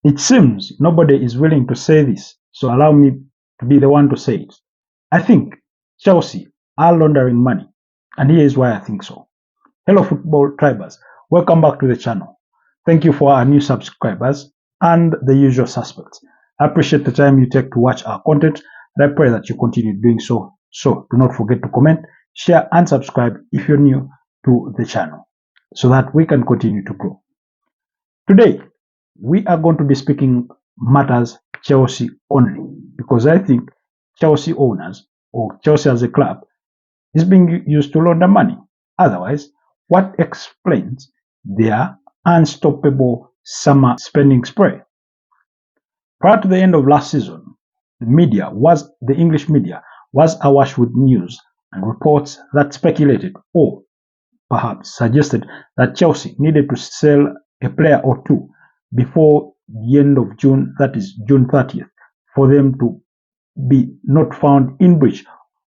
It seems nobody is willing to say this, so allow me to be the one to say it. I think Chelsea are laundering money, and here is why I think so. Hello football tribers, welcome back to the channel. Thank you for our new subscribers and the usual suspects. I appreciate the time you take to watch our content, and I pray that you continue doing so. So do not forget to comment, share and subscribe if you're new to the channel, so that we can continue to grow. Today, we are going to be speaking matters Chelsea only, because I think Chelsea owners or Chelsea as a club is being used to launder money. Otherwise, what explains their unstoppable summer spending spree? Prior to the end of last season, the English media was awash with news and reports that speculated or perhaps suggested that Chelsea needed to sell a player or two before the end of June, that is June 30th, for them to be not found in breach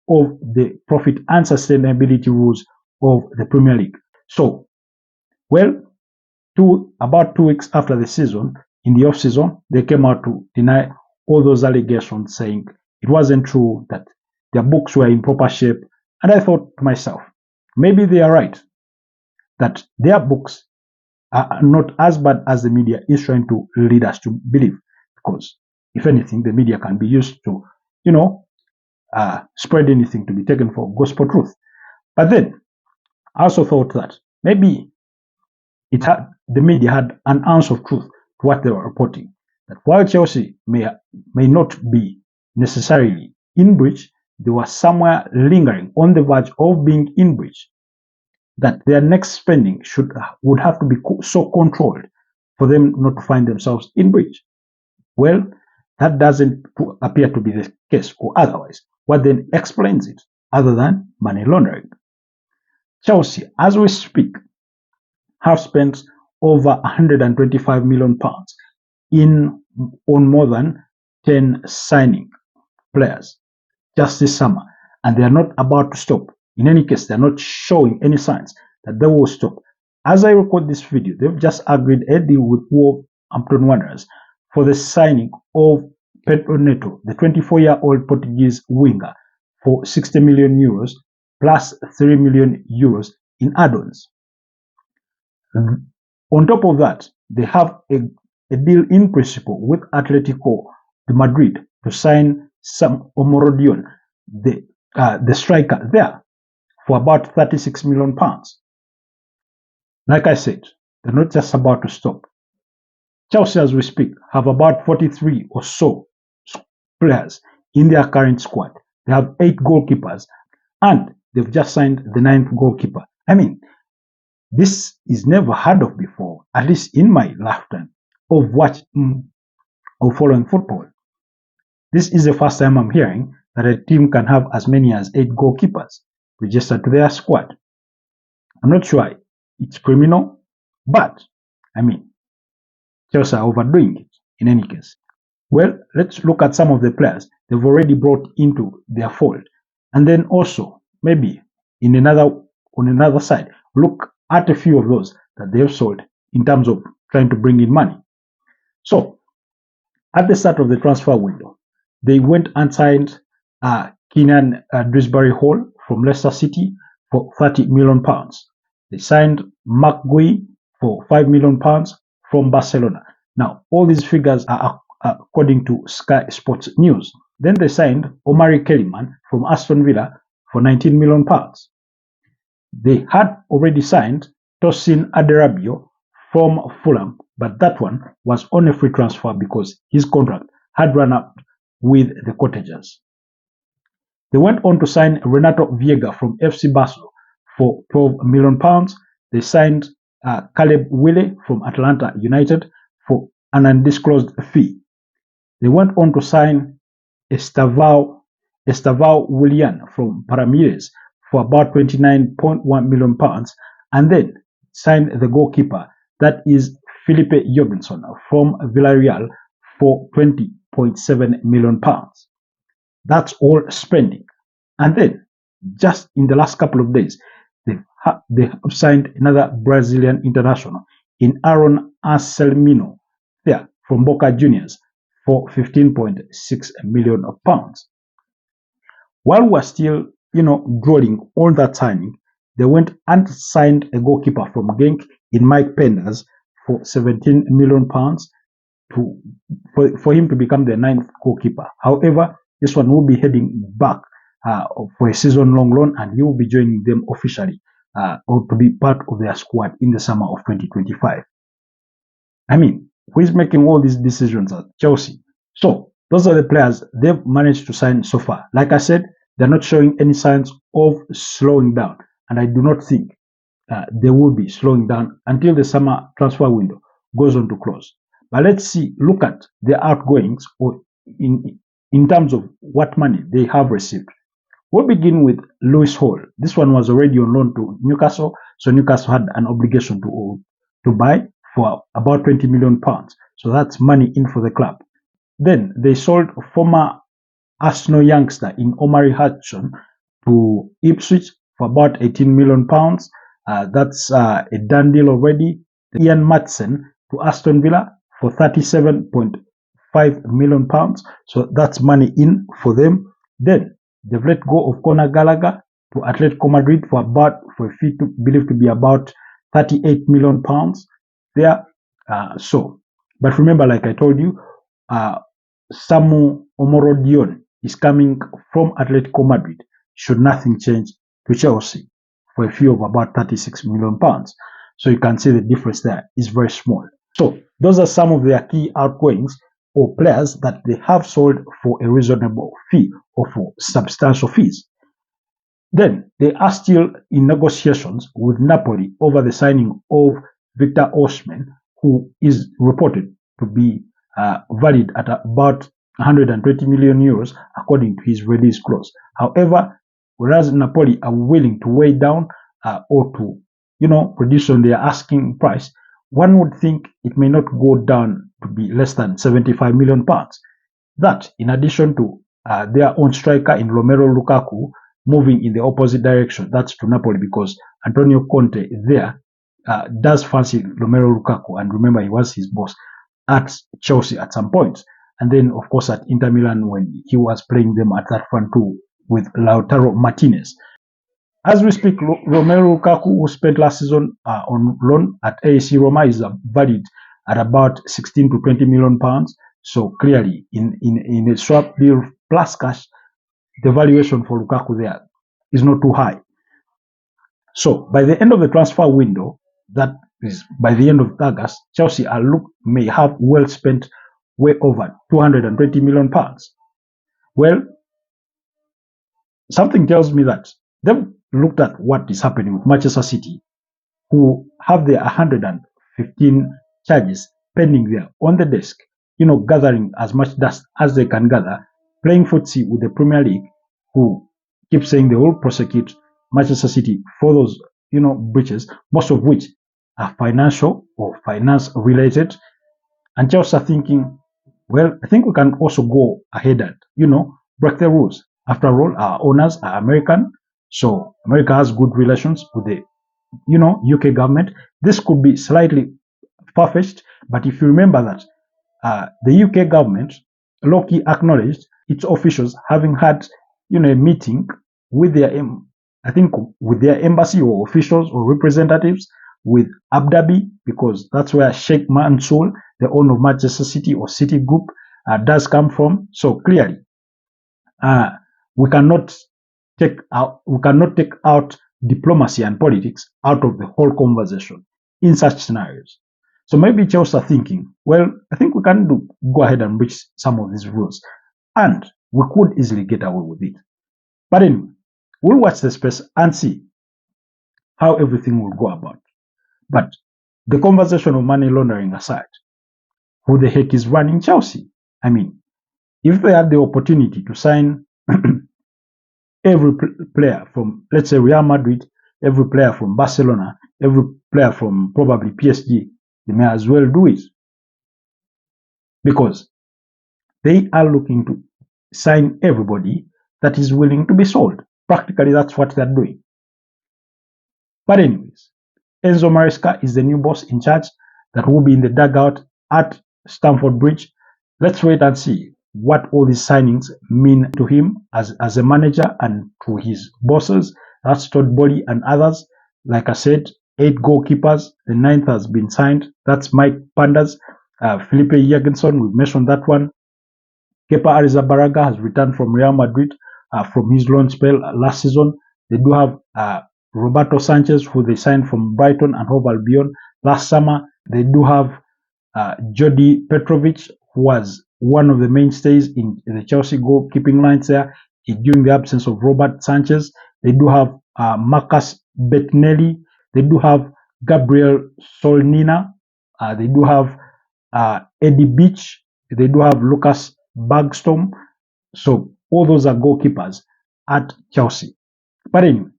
of the profit and sustainability rules of the Premier League. So, about 2 weeks after the season, in the off-season, they came out to deny all those allegations, saying it wasn't true, that their books were in proper shape. And I thought to myself, maybe they are right, that their books are not as bad as the media is trying to lead us to believe. Because if anything, the media can be used to, spread anything to be taken for gospel truth. But then I also thought that maybe the media had an ounce of truth to what they were reporting. That while Chelsea may not be necessarily in breach, they were somewhere lingering on the verge of being in breach. That their next spending would have to be so controlled for them not to find themselves in breach. Well, that doesn't appear to be the case, or otherwise. What then explains it, other than money laundering? Chelsea, as we speak, have spent over £125 million on more than 10 signing players just this summer, and they are not about to stop. In any case, they are not showing any signs that they will stop. As I record this video, they've just agreed a deal with Wolverhampton Wanderers for the signing of Pedro Neto, the 24-year-old Portuguese winger, for €60 million plus €3 million in add-ons. On top of that, they have a deal in principle with Atletico de Madrid to sign Sam Omorodion, the striker there, for about £36 million. Like I said, they're not just about to stop. Chelsea, as we speak, have about 43 or so players in their current squad. They have 8 goalkeepers, and they've just signed the 9th goalkeeper. I mean, this is never heard of before, at least in my lifetime of watching or following football. This is the first time I'm hearing that a team can have as many as 8 goalkeepers registered to their squad. I'm not sure it's criminal, but I mean, Chelsea are overdoing it in any case. Well, let's look at some of the players they've already brought into their fold, and then also maybe on another side, look at a few of those that they've sold in terms of trying to bring in money. So, at the start of the transfer window, they went and signed Keenan Dewsbury Hall from Leicester City for £30 million. They signed Mark Gui for £5 million from Barcelona. Now, all these figures are according to Sky Sports News. Then they signed Omari Kellyman from Aston Villa for £19 million. They had already signed Tosin Aderabio from Fulham, but that one was on a free transfer because his contract had run up with the Cottagers. They went on to sign Renato Viega from FC Basel for £12 million. They signed Caleb Wille from Atlanta United for an undisclosed fee. They went on to sign Estavao Willian from Palmeiras for about £29.1 million, and then signed the goalkeeper, that is Felipe Jorgensen from Villarreal, for £20.7 million. That's all spending. And then, just in the last couple of days, they have signed another Brazilian international in Aaron Anselmino there from Boca Juniors for £15.6 million. While we're still, dwelling on that signing, they went and signed a goalkeeper from Genk in Mike Penders for £17 million for him to become the ninth goalkeeper. However, this one will be heading back for a season-long loan, and he will be joining them officially or to be part of their squad in the summer of 2025. I mean, who is making all these decisions at Chelsea? So, those are the players they've managed to sign so far. Like I said, they're not showing any signs of slowing down, and I do not think they will be slowing down until the summer transfer window goes on to close. But let's look at the outgoings or in terms of what money they have received. We'll begin with Lewis Hall. This one was already on loan to Newcastle, so Newcastle had an obligation to buy for about £20 million. So that's money in for the club. Then they sold former Arsenal youngster in Omari Hudson to Ipswich for about £18 million. That's a done deal already. Ian Matson to Aston Villa for £37.5 million. So that's money in for them. Then they've let go of Conor Gallagher to Atletico Madrid for a fee believed to be about £38 million there. But remember, like I told you, Samu Omorodion is coming from Atletico Madrid, should nothing change, to Chelsea for a fee of about £36 million. So you can see the difference there is very small. So those are some of their key outgoings or players that they have sold for a reasonable fee or for substantial fees. Then they are still in negotiations with Napoli over the signing of Victor Osimhen, who is reported to be valued at about 120 million euros according to his release clause. However, whereas Napoli are willing to weigh down or to reduce on their asking price, one would think it may not go down to be less than £75 million. That, in addition to their own striker in Romelu Lukaku moving in the opposite direction, that's to Napoli, because Antonio Conte there does fancy Romelu Lukaku, and remember, he was his boss at Chelsea at some point, and then of course at Inter Milan when he was playing them at that front two with Lautaro Martinez. As we speak, Romelu Lukaku, who spent last season on loan at AS Roma, is valued at about 16 to 20 million pounds. So clearly, in a swap deal plus cash, the valuation for Lukaku there is not too high. So by the end of the transfer window, that is by the end of August, Chelsea may have well spent way over 220 million pounds. Well, something tells me that they've looked at what is happening with Manchester City, who have their 115 charges pending there on the desk, gathering as much dust as they can gather, playing footsie with the Premier League, who keep saying they will prosecute Manchester City for those, breaches, most of which are financial or finance related. And Chelsea are thinking, well, I think we can also go ahead and, break the rules. After all, our owners are American, so America has good relations with the, UK government. This could be slightly far-fetched, but if you remember that the UK government low-key acknowledged its officials having had, a meeting with their, with their embassy or officials or representatives with Abu Dhabi, because that's where Sheikh Mansour, the owner of Manchester City or City Group, does come from. So clearly, we cannot take out diplomacy and politics out of the whole conversation in such scenarios. So maybe Chelsea are thinking, well, I think we can go ahead and breach some of these rules, and we could easily get away with it. But anyway, we'll watch the space and see how everything will go about. But the conversation of money laundering aside, who the heck is running Chelsea? I mean, if they had the opportunity to sign every player from, let's say, Real Madrid, every player from Barcelona, every player from probably PSG, they may as well do it, because they are looking to sign everybody that is willing to be sold. Practically, that's what they're doing. But anyways, Enzo Maresca is the new boss in charge that will be in the dugout at Stamford Bridge. Let's wait and see what all these signings mean to him as a manager and to his bosses. That's Todd Boehly and others. Like I said, 8 goalkeepers. The ninth has been signed. That's Mike Pandas. Felipe Jorgensen, we mentioned that one. Kepa Arrizabalaga has returned from Real Madrid from his loan spell last season. They do have Roberto Sanchez, who they signed from Brighton and Hove Albion last summer. They do have Jody Petrovic, who was one of the mainstays in the Chelsea goalkeeping lines there during the absence of Robert Sanchez. They do have Marcus Bettinelli. They do have Gabriel Solnina. They do have Eddie Beach. They do have Lucas Bergstrom. So all those are goalkeepers at Chelsea. But anyway,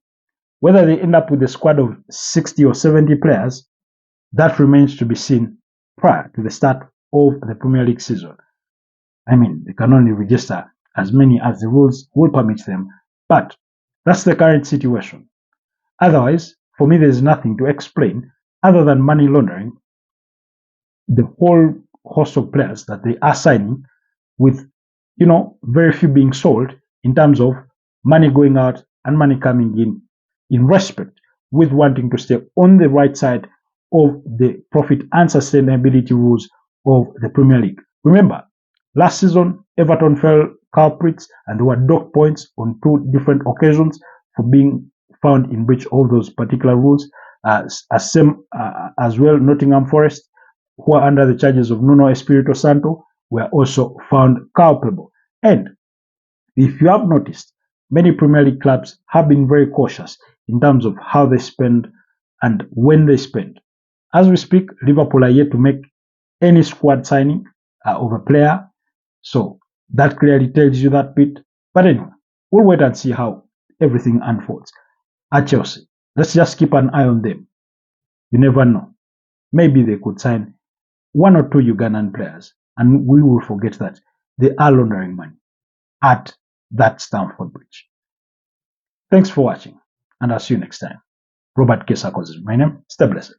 whether they end up with a squad of 60 or 70 players, that remains to be seen prior to the start of the Premier League season. I mean, they can only register as many as the rules will permit them, but that's the current situation. Otherwise, for me, there's nothing to explain other than money laundering the whole host of players that they are signing with, very few being sold in terms of money going out and money coming in respect with wanting to stay on the right side of the profit and sustainability rules of the Premier League. Remember, last season, Everton fell culprits and they were docked points on 2 different occasions for being found in breach of those particular rules. As well, Nottingham Forest, who are under the charges of Nuno Espirito Santo, were also found culpable. And if you have noticed, many Premier League clubs have been very cautious in terms of how they spend and when they spend. As we speak, Liverpool are yet to make any squad signing of a player. So that clearly tells you that bit. But anyway, we'll wait and see how everything unfolds. At Chelsea, let's just keep an eye on them. You never know. Maybe they could sign 1 or 2 Ugandan players, and we will forget that they are laundering money at that Stamford Bridge. Thanks for watching, and I'll see you next time. Robert Kesakos is my name. Stay blessed.